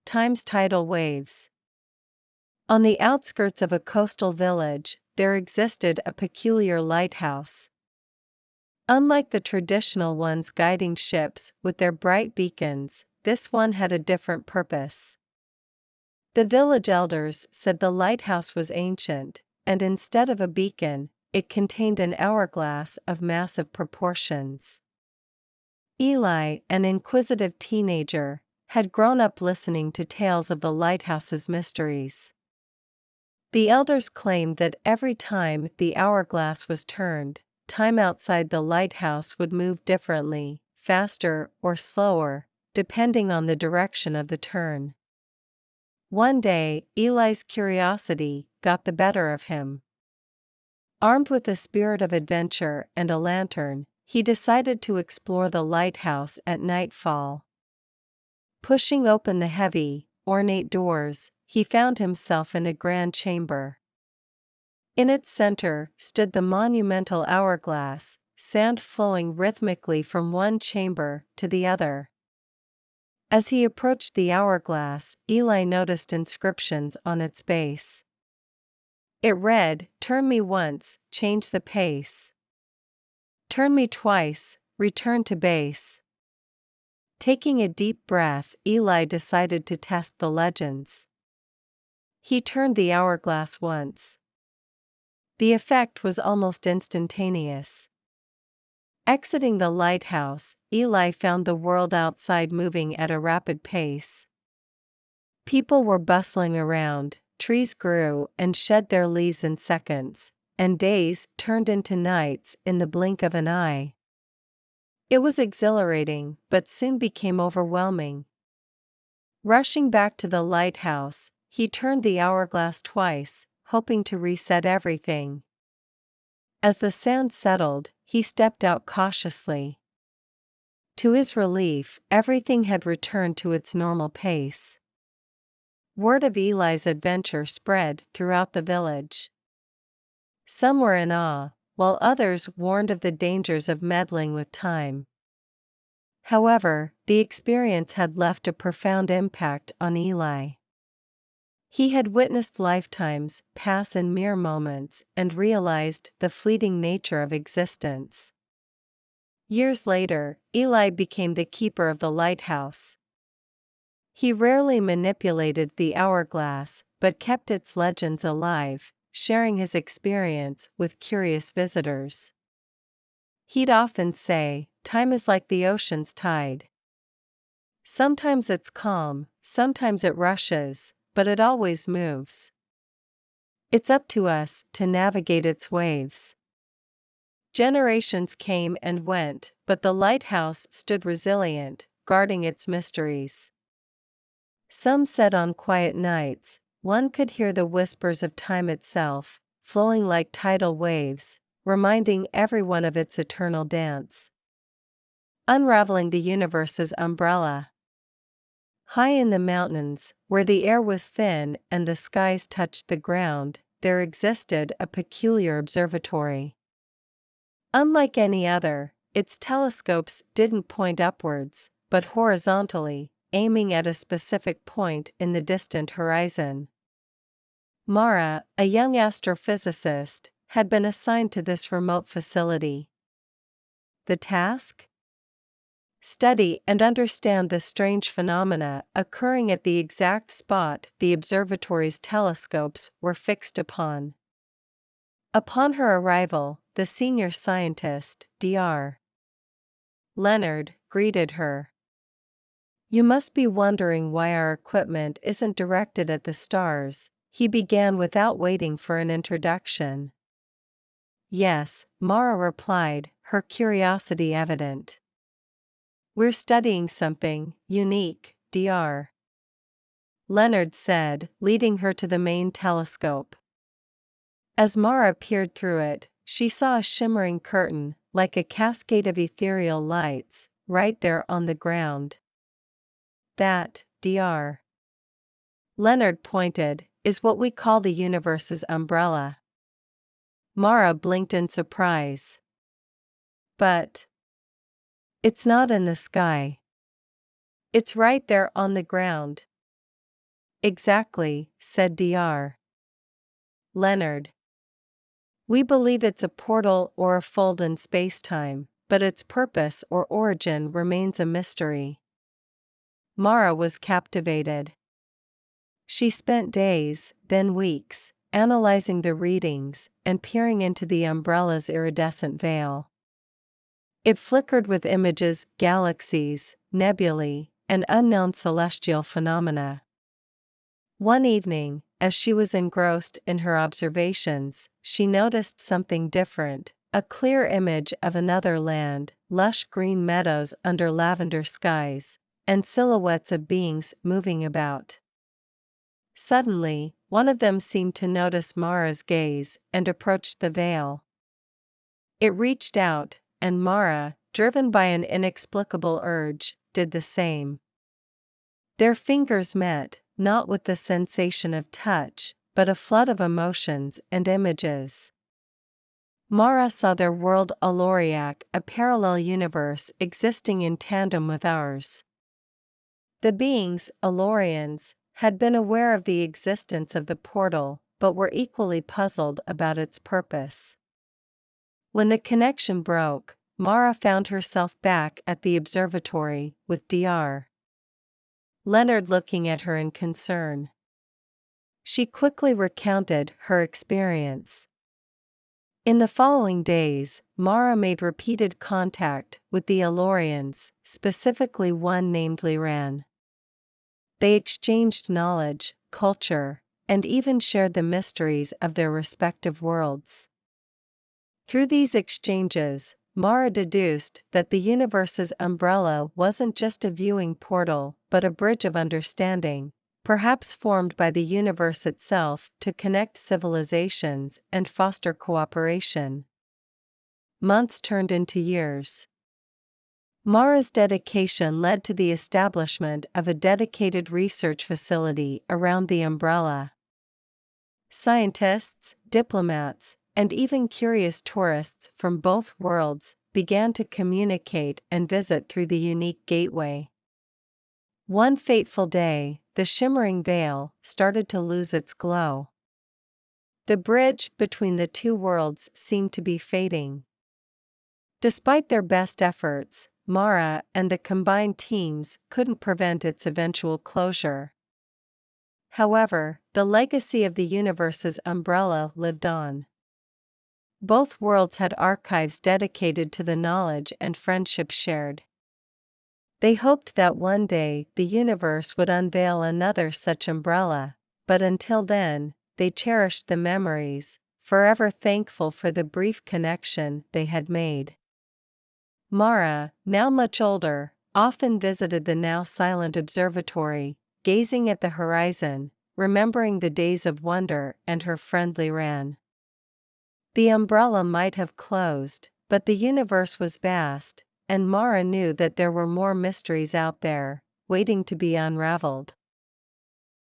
times tidal waves. On the outskirts of a coastal village, there existed a peculiar lighthouse. Unlike the traditional ones guiding ships with their bright beacons, this one had a different purpose. The village elders said the lighthouse was ancient, and instead of a beacon, it contained an hourglass of massive proportions. Eli, an inquisitive teenager, had grown up listening to tales of the lighthouse's mysteries. The elders claimed that every time the hourglass was turned, time outside the lighthouse would move differently, faster or slower, depending on the direction of the turn. One day, Eli's curiosity got the better of him. Armed with a spirit of adventure and a lantern, he decided to explore the lighthouse at nightfall. Pushing open the heavy, ornate doors, he found himself in a grand chamber. In its center stood the monumental hourglass, sand flowing rhythmically from one chamber to the other. As he approached the hourglass, Eli noticed inscriptions on its base. It read, "Turn me once, change the pace. Turn me twice, return to base." Taking a deep breath, Eli decided to test the legends. He turned the hourglass once. The effect was almost instantaneous. Exiting the lighthouse, Eli found the world outside moving at a rapid pace. People were bustling around, trees grew and shed their leaves in seconds, and days turned into nights in the blink of an eye. It was exhilarating, but soon became overwhelming. Rushing back to the lighthouse, he turned the hourglass twice, hoping to reset everything. As the sand settled, he stepped out cautiously. To his relief, everything had returned to its normal pace. Word of Eli's adventure spread throughout the village. Some were in awe, while others warned of the dangers of meddling with time. However, the experience had left a profound impact on Eli. He had witnessed lifetimes pass in mere moments and realized the fleeting nature of existence. Years later, Eli became the keeper of the lighthouse. He rarely manipulated the hourglass, but kept its legends alive, sharing his experience with curious visitors. He'd often say, "Time is like the ocean's tide. Sometimes it's calm, sometimes it rushes, but it always moves. It's up to us to navigate its waves." Generations came and went, but the lighthouse stood resilient, guarding its mysteries. Some said on quiet nights, one could hear the whispers of time itself, flowing like tidal waves, reminding everyone of its eternal dance. Unraveling the universe's umbrella. High in the mountains, where the air was thin and the skies touched the ground, there existed a peculiar observatory. Unlike any other, its telescopes didn't point upwards, but horizontally, aiming at a specific point in the distant horizon. Mara, a young astrophysicist, had been assigned to this remote facility. The task? Study and understand the strange phenomena occurring at the exact spot the observatory's telescopes were fixed upon. Upon her arrival, the senior scientist, Dr. Leonard, greeted her. "You must be wondering why our equipment isn't directed at the stars," he began without waiting for an introduction. "Yes," Mara replied, her curiosity evident. "We're studying something unique, Dr. Leonard said, leading her to the main telescope. As Mara peered through it, she saw a shimmering curtain, like a cascade of ethereal lights, right there on the ground. "That, Dr. Leonard pointed, "is what we call the universe's umbrella." Mara blinked in surprise. "But it's not in the sky. It's right there on the ground." Exactly, said Dr. Leonard. We believe it's a portal or a fold in spacetime, but its purpose or origin remains a mystery. Mara was captivated. She spent days, then weeks, analyzing the readings and peering into the umbrella's iridescent veil. It flickered with images, galaxies, nebulae, and unknown celestial phenomena. One evening, as she was engrossed in her observations, she noticed something different, a clear image of another land, lush green meadows under lavender skies, and silhouettes of beings moving about. Suddenly, one of them seemed to notice Mara's gaze and approached the veil. It reached out, and Mara, driven by an inexplicable urge, did the same. Their fingers met, not with the sensation of touch, but a flood of emotions and images. Mara saw their world Aloriac, a parallel universe existing in tandem with ours. The beings, Alorians, had been aware of the existence of the portal, but were equally puzzled about its purpose. When the connection broke, Mara found herself back at the observatory, with Dr. Leonard looking at her in concern. She quickly recounted her experience. In the following days, Mara made repeated contact with the Alorians, specifically one named Liran. They exchanged knowledge, culture, and even shared the mysteries of their respective worlds. Through these exchanges, Mara deduced that the universe's umbrella wasn't just a viewing portal, but a bridge of understanding, perhaps formed by the universe itself to connect civilizations and foster cooperation. Months turned into years. Mara's dedication led to the establishment of a dedicated research facility around the umbrella. Scientists, diplomats, and even curious tourists from both worlds began to communicate and visit through the unique gateway. One fateful day, the shimmering veil started to lose its glow. The bridge between the two worlds seemed to be fading. Despite their best efforts, Mara and the combined teams couldn't prevent its eventual closure. However, the legacy of the universe's umbrella lived on. Both worlds had archives dedicated to the knowledge and friendship shared. They hoped that one day the universe would unveil another such umbrella, but until then, they cherished the memories, forever thankful for the brief connection they had made. Mara, now much older, often visited the now silent observatory, gazing at the horizon, remembering the days of wonder and her friend Liran. The umbrella might have closed, but the universe was vast, and Mara knew that there were more mysteries out there, waiting to be unraveled.